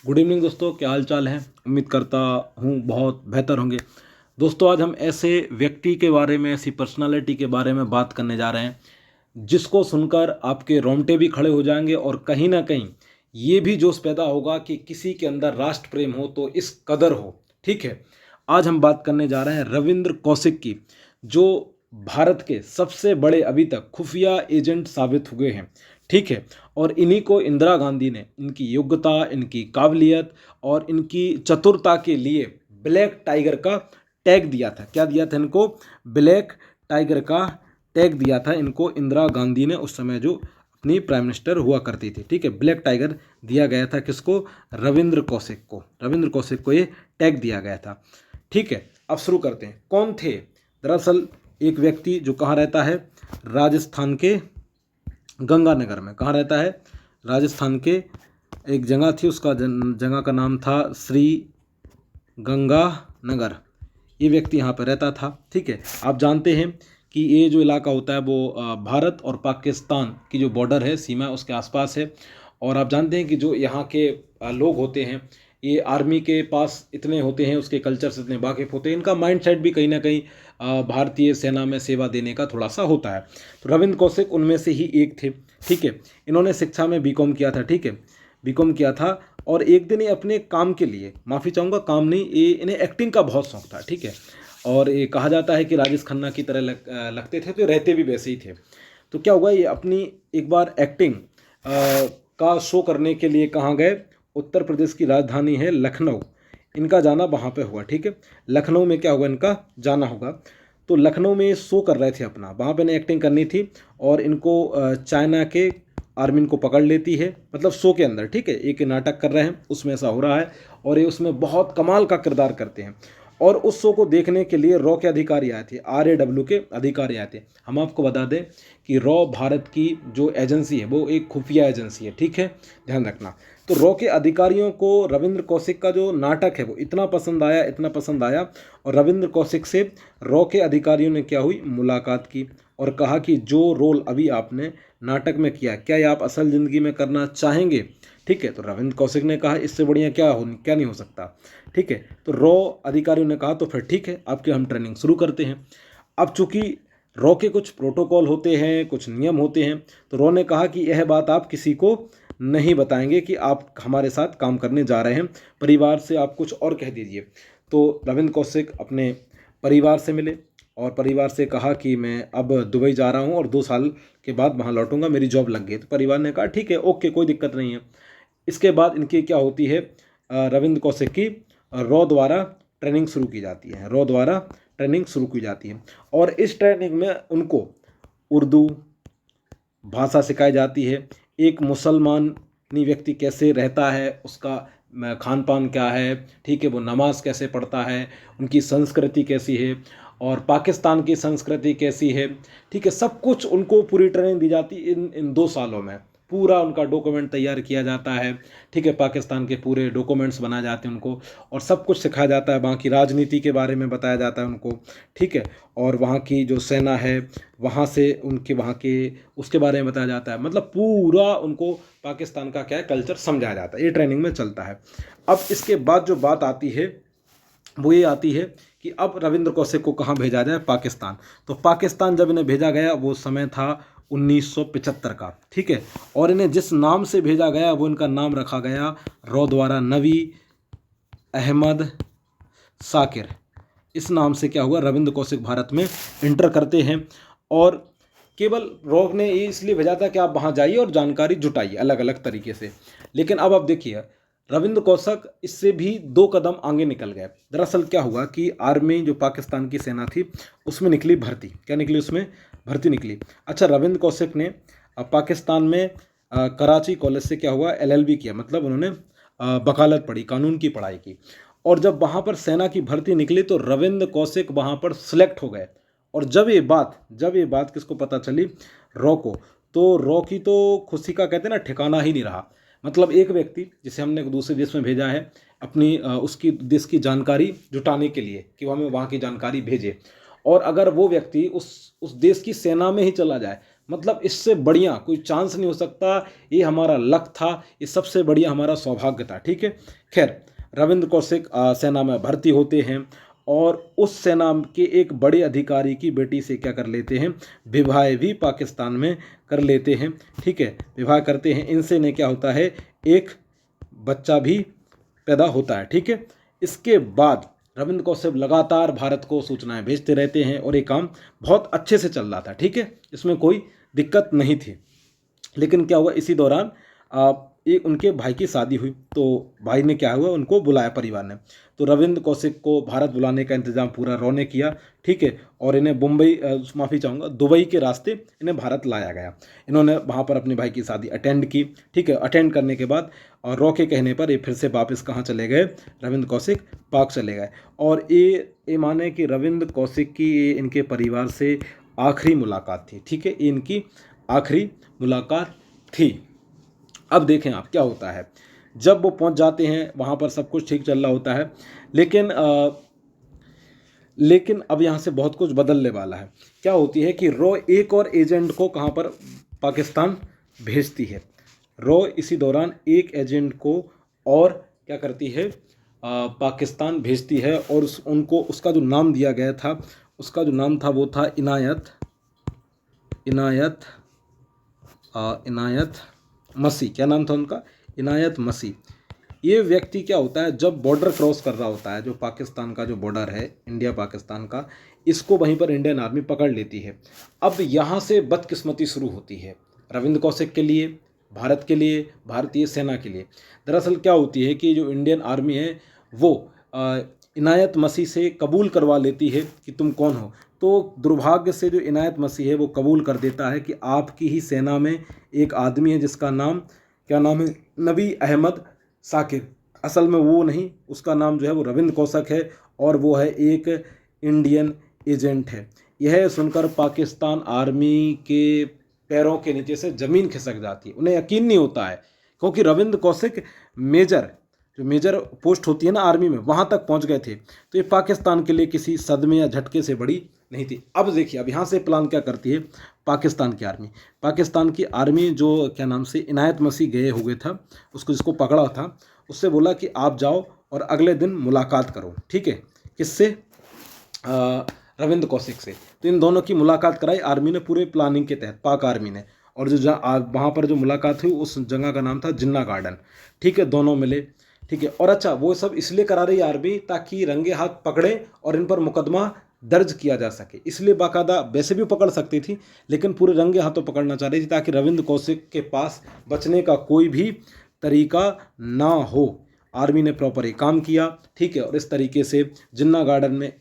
Good evening दोस्तों, क्या हाल चाल है। उम्मीद करता हूँ बहुत बेहतर होंगे। दोस्तों, आज हम ऐसे व्यक्ति के बारे में, ऐसी पर्सनालिटी के बारे में बात करने जा रहे हैं जिसको सुनकर आपके रोंगटे भी खड़े हो जाएंगे और कहीं ना कहीं ये भी जोश पैदा होगा कि किसी के अंदर राष्ट्र प्रेम हो तो इस कदर हो। ठीक है, आज हम बात करने जा रहे हैं रविंद्र कौशिक की, जो भारत के सबसे बड़े अभी तक खुफिया एजेंट साबित हुए हैं। ठीक है, और इन्हीं को इंदिरा गांधी ने इनकी योग्यता, इनकी काबिलियत और इनकी चतुरता के लिए ब्लैक टाइगर का टैग दिया था। क्या दिया था इनको? ब्लैक टाइगर का टैग दिया था इनको इंदिरा गांधी ने, उस समय जो अपनी प्राइम मिनिस्टर हुआ करती थी। ठीक है, ब्लैक टाइगर दिया गया था किसको? रविंद्र कौशिक को। रविंद्र कौशिक को ये टैग दिया गया था। ठीक है, अब शुरू करते हैं। कौन थे? दरअसल एक व्यक्ति जो कहाँ रहता है? राजस्थान के गंगानगर में। कहाँ रहता है? राजस्थान के एक जगह थी, उसका जगह का नाम था श्री गंगानगर। ये व्यक्ति यहाँ पर रहता था। ठीक है, आप जानते हैं कि ये जो इलाका होता है वो भारत और पाकिस्तान की जो बॉर्डर है, सीमा उसके आसपास है। और आप जानते हैं कि जो यहाँ के लोग होते हैं, ये आर्मी के पास इतने होते हैं, उसके कल्चर से इतने वाकिफ़ होते हैं, इनका माइंडसेट भी कहीं ना कहीं भारतीय सेना में सेवा देने का थोड़ा सा होता है। तो रविंद्र कौशिक उनमें से ही एक थे। ठीक है, इन्होंने शिक्षा में बीकॉम किया था। ठीक है, बीकॉम किया था। और एक दिन ये अपने काम के लिए, माफ़ी चाहूँगा, काम नहीं, ये इन्हें एक्टिंग का बहुत शौक था। ठीक है, और ये कहा जाता है कि राजेश खन्ना की तरह लगते थे, तो रहते भी वैसे ही थे। तो क्या हुआ, ये अपनी एक बार एक्टिंग का शो करने के लिए कहाँ गए? उत्तर प्रदेश की राजधानी है लखनऊ, इनका जाना वहाँ पे हुआ। ठीक है, लखनऊ में क्या हुआ, इनका जाना होगा। तो लखनऊ में शो कर रहे थे अपना, वहाँ पे इन्हें एक्टिंग करनी थी और इनको चाइना के आर्मी इनको पकड़ लेती है, मतलब शो के अंदर। ठीक है, एक नाटक कर रहे हैं, उसमें ऐसा हो रहा है और ये उसमें बहुत कमाल का किरदार करते हैं। और उस शो को देखने के लिए रॉ के अधिकारी आए थे, RAW के अधिकारी आए थे। हम आपको बता दें कि रॉ भारत की जो एजेंसी है वो एक खुफिया एजेंसी है। ठीक है, ध्यान रखना। तो रॉ के अधिकारियों को रविंद्र कौशिक का जो नाटक है वो इतना पसंद आया, इतना पसंद आया, और रविंद्र कौशिक से रॉ के अधिकारियों ने क्या हुई, मुलाकात की और कहा कि जो रोल अभी आपने नाटक में किया, क्या ये आप असल ज़िंदगी में करना चाहेंगे? ठीक है, तो रविंद्र कौशिक ने कहा इससे बढ़िया क्या नहीं हो सकता। ठीक है, तो रॉ अधिकारियों ने कहा तो फिर ठीक है, आपकी हम ट्रेनिंग शुरू करते हैं। अब चूंकि रॉ के कुछ प्रोटोकॉल होते हैं, कुछ नियम होते हैं, तो रॉ ने कहा कि यह बात आप किसी को नहीं बताएंगे कि आप हमारे साथ काम करने जा रहे हैं, परिवार से आप कुछ और कह दीजिए। तो रविंद्र कौशिक अपने परिवार से मिले और परिवार से कहा कि मैं अब दुबई जा रहा हूँ और 2 साल के बाद वहाँ लौटूंगा, मेरी जॉब लग गई। तो परिवार ने कहा ठीक है, ओके, कोई दिक्कत नहीं है। इसके बाद इनकी क्या होती है, रविंद्र कौशिक की रॉ द्वारा ट्रेनिंग शुरू की जाती है। रॉ द्वारा ट्रेनिंग शुरू की जाती है और इस ट्रेनिंग में उनको उर्दू भाषा सिखाई जाती है। एक मुसलमानी व्यक्ति कैसे रहता है, उसका खान पान क्या है, ठीक है, वो नमाज कैसे पढ़ता है, उनकी संस्कृति कैसी है और पाकिस्तान की संस्कृति कैसी है। ठीक है, सब कुछ उनको पूरी ट्रेनिंग दी जाती है। इन 2 सालों में पूरा उनका डॉक्यूमेंट तैयार किया जाता है। ठीक है, पाकिस्तान के पूरे डॉक्यूमेंट्स बनाए जाते हैं उनको और सब कुछ सिखाया जाता है। वहाँ की राजनीति के बारे में बताया जाता है उनको। ठीक है, और वहाँ की जो सेना है, वहाँ से उनके वहाँ के उसके बारे में बताया जाता है। मतलब पूरा उनको पाकिस्तान का क्या है, कल्चर समझाया जाता है। ये ट्रेनिंग में चलता है। अब इसके बाद जो बात आती है वो ये आती है कि अब रविंद्र कौशिक को कहाँ भेजा जाए? पाकिस्तान। तो पाकिस्तान जब इन्हें भेजा गया वो समय था 1975 का। ठीक है, और इन्हें जिस नाम से भेजा गया वो इनका नाम रखा गया रॉ द्वारा नवी अहमद साकिर। इस नाम से क्या हुआ, रविंद्र कौशिक भारत में इंटर करते हैं। और केवल रॉ ने ये इसलिए भेजा था कि आप वहाँ जाइए और जानकारी जुटाइए अलग अलग तरीके से। लेकिन अब आप देखिए, रविंद्र कौशिक इससे भी 2 कदम आगे निकल गए। दरअसल क्या हुआ कि आर्मी जो पाकिस्तान की सेना थी उसमें निकली भर्ती। क्या निकली? उसमें भर्ती निकली। अच्छा, रविंद्र कौशिक ने पाकिस्तान में कराची कॉलेज से क्या हुआ, LLB किया, मतलब उन्होंने वकालत पढ़ी, कानून की पढ़ाई की। और जब वहाँ पर सेना की भर्ती निकली तो रविंद्र कौशिक वहाँ पर सिलेक्ट हो गए। और जब ये बात किसको पता चली? रॉ को। तो रॉ की तो खुशी का कहते हैं ना, ठिकाना ही नहीं रहा। मतलब एक व्यक्ति जिसे हमने दूसरे देश में भेजा है अपनी उसकी देश की जानकारी जुटाने के लिए कि वो हमें वहाँ की जानकारी भेजे, और अगर वो व्यक्ति उस देश की सेना में ही चला जाए मतलब इससे बढ़िया कोई चांस नहीं हो सकता, ये हमारा लक था, ये सबसे बढ़िया हमारा सौभाग्य था। ठीक है, खैर रविंद्र कौशिक सेना में भर्ती होते हैं और उस सेना के एक बड़े अधिकारी की बेटी से क्या कर लेते हैं, विवाह भी पाकिस्तान में कर लेते हैं। ठीक है, विवाह करते हैं, इनसे ने क्या होता है, एक बच्चा भी पैदा होता है। ठीक है, इसके बाद रविंद्र कौशिक लगातार भारत को सूचनाएं भेजते रहते हैं और ये काम बहुत अच्छे से चल रहा था। ठीक है, इसमें कोई दिक्कत नहीं थी। लेकिन क्या हुआ, इसी दौरान एक उनके भाई की शादी हुई, तो भाई ने क्या हुआ, उनको बुलाया परिवार ने। तो रविंद्र कौशिक को भारत बुलाने का इंतजाम पूरा रॉ ने किया। ठीक है, और इन्हें मुंबई, माफ़ी चाहूँगा, दुबई के रास्ते इन्हें भारत लाया गया। इन्होंने वहाँ पर अपने भाई की शादी अटेंड की। ठीक है, अटेंड करने के बाद और रॉ के कहने पर ये फिर से वापस कहाँ चले गए, रविंद्र कौशिक पाक चले गए। और ये माने कि रविंद्र कौशिक की ये इनके परिवार से आखिरी मुलाकात थी। ठीक है, ये इनकी आखिरी मुलाकात थी। अब देखें आप क्या होता है, जब वो पहुंच जाते हैं वहाँ पर सब कुछ ठीक चल रहा होता है, लेकिन अब यहाँ से बहुत कुछ बदलने वाला है। क्या होती है कि रॉ एक और एजेंट को कहाँ पर, पाकिस्तान भेजती है। रॉ इसी दौरान एक एजेंट को और क्या करती है, पाकिस्तान भेजती है और उनको उसका जो नाम दिया गया था, उसका जो नाम था वो था इनायत मसीह। क्या नाम था उनका, इनायत मसीह। ये व्यक्ति क्या होता है, जब बॉर्डर क्रॉस कर रहा होता है, जो पाकिस्तान का जो बॉर्डर है इंडिया पाकिस्तान का, इसको वहीं पर इंडियन आर्मी पकड़ लेती है। अब यहाँ से बदकिस्मती शुरू होती है रविंद्र कौशिक के लिए, भारत के लिए, भारतीय सेना के लिए। दरअसल क्या होती है कि जो इंडियन आर्मी है वो इनायत मसीह से कबूल करवा लेती है कि तुम कौन हो। तो दुर्भाग्य से जो इनायत मसीह है वो कबूल कर देता है कि आपकी ही सेना में एक आदमी है जिसका नाम, क्या नाम है, नबी अहमद साकिब। असल में वो नहीं, उसका नाम जो है वो रविंद्र कौशिक है और वो है एक इंडियन एजेंट है। यह सुनकर पाकिस्तान आर्मी के पैरों के नीचे से ज़मीन खिसक जाती है। उन्हें यकीन नहीं होता है, क्योंकि रविंद्र कौशिक मेजर पोस्ट होती है ना आर्मी में, वहाँ तक पहुँच गए थे। तो ये पाकिस्तान के लिए किसी सदमे या झटके से बड़ी नहीं थी। अब देखिए, अब यहाँ से प्लान क्या करती है पाकिस्तान की आर्मी जो क्या नाम से इनायत मसीह गए हुए था, उसको जिसको पकड़ा था, उससे बोला कि आप जाओ और अगले दिन मुलाकात करो। ठीक है, किससे, रविंद्र कौशिक से। तो इन दोनों की मुलाकात कराई आर्मी ने पूरे प्लानिंग के तहत, पाक आर्मी ने। और जो वहाँ पर जो मुलाकात हुई उस जगह का नाम था जिन्ना गार्डन। ठीक है, दोनों मिले। ठीक है, और अच्छा वो सब इसलिए करा रही आर्मी ताकि रंगे हाथ पकड़े और इन पर मुकदमा दर्ज किया जा सके। इसलिए बाकायदा वैसे भी पकड़ सकती थी, लेकिन पूरे रंगे हाथों पकड़ना चाह रही थी ताकि रविंद्र कौशिक के पास बचने का कोई भी तरीका ना हो। आर्मी ने प्रॉपर ये काम किया। ठीक है, और इस तरीके से जिन्ना गार्डन में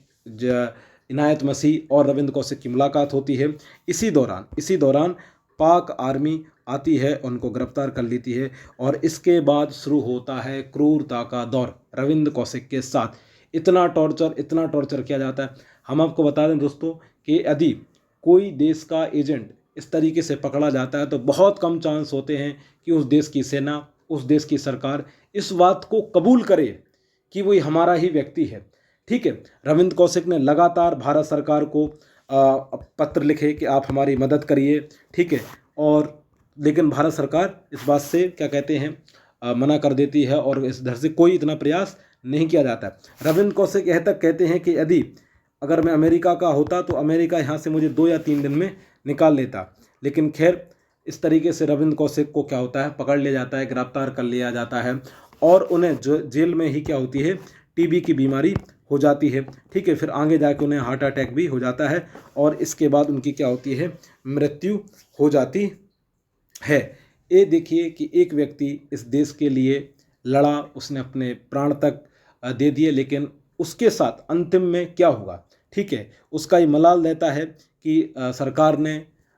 इनायत मसीह और रविंद्र कौशिक की मुलाकात होती है। इसी दौरान पाक आर्मी आती है, उनको गिरफ्तार कर लेती है और इसके बाद शुरू होता है क्रूरता का दौर रविंद्र कौशिक के साथ। इतना टॉर्चर किया जाता है। हम आपको बता दें दोस्तों कि यदि कोई देश का एजेंट इस तरीके से पकड़ा जाता है तो बहुत कम चांस होते हैं कि उस देश की सेना, उस देश की सरकार इस बात को कबूल करे कि वही हमारा ही व्यक्ति है। ठीक है, रविंद्र कौशिक ने लगातार भारत सरकार को पत्र लिखे कि आप हमारी मदद करिए। ठीक है, और लेकिन भारत सरकार इस बात से क्या कहते हैं, मना कर देती है और इस धर से कोई इतना प्रयास नहीं किया जाता है। रविंद्र कौशिक यह तक कहते हैं कि यदि अगर मैं अमेरिका का होता तो अमेरिका यहाँ से मुझे 2 या 3 दिन में निकाल लेता। लेकिन खैर, इस तरीके से रविंद्र कौशिक को क्या होता है, पकड़ लिया जाता है, गिरफ्तार कर लिया जाता है और उन्हें जेल में ही क्या होती है, टीबी की बीमारी हो जाती है। ठीक है, फिर आगे जाके उन्हें हार्ट अटैक भी हो जाता है और इसके बाद उनकी क्या होती है, मृत्यु हो जाती है। ये देखिए कि एक व्यक्ति इस देश के लिए लड़ा, उसने अपने प्राण तक दे दिए, लेकिन उसके साथ अंतिम में क्या होगा, ठीक है, उसका ये मलाल रहता है कि सरकार ने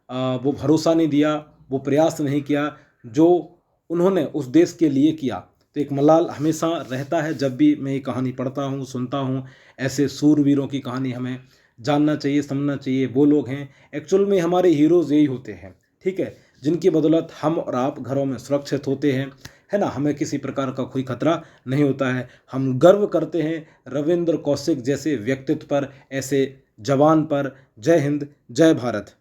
वो भरोसा नहीं दिया, वो प्रयास नहीं किया जो उन्होंने उस देश के लिए किया। तो एक मलाल हमेशा रहता है। जब भी मैं ये कहानी पढ़ता हूँ, सुनता हूँ, ऐसे सूरवीरों की कहानी हमें जानना चाहिए, समझना चाहिए। वो लोग हैं एक्चुअल में हमारे हीरोज़, यही होते हैं, ठीक है, जिनकी बदौलत हम और आप घरों में सुरक्षित होते हैं, है ना, हमें किसी प्रकार का कोई खतरा नहीं होता है। हम गर्व करते हैं रविंद्र कौशिक जैसे व्यक्तित्व पर, ऐसे जवान पर। जय हिंद, जय भारत।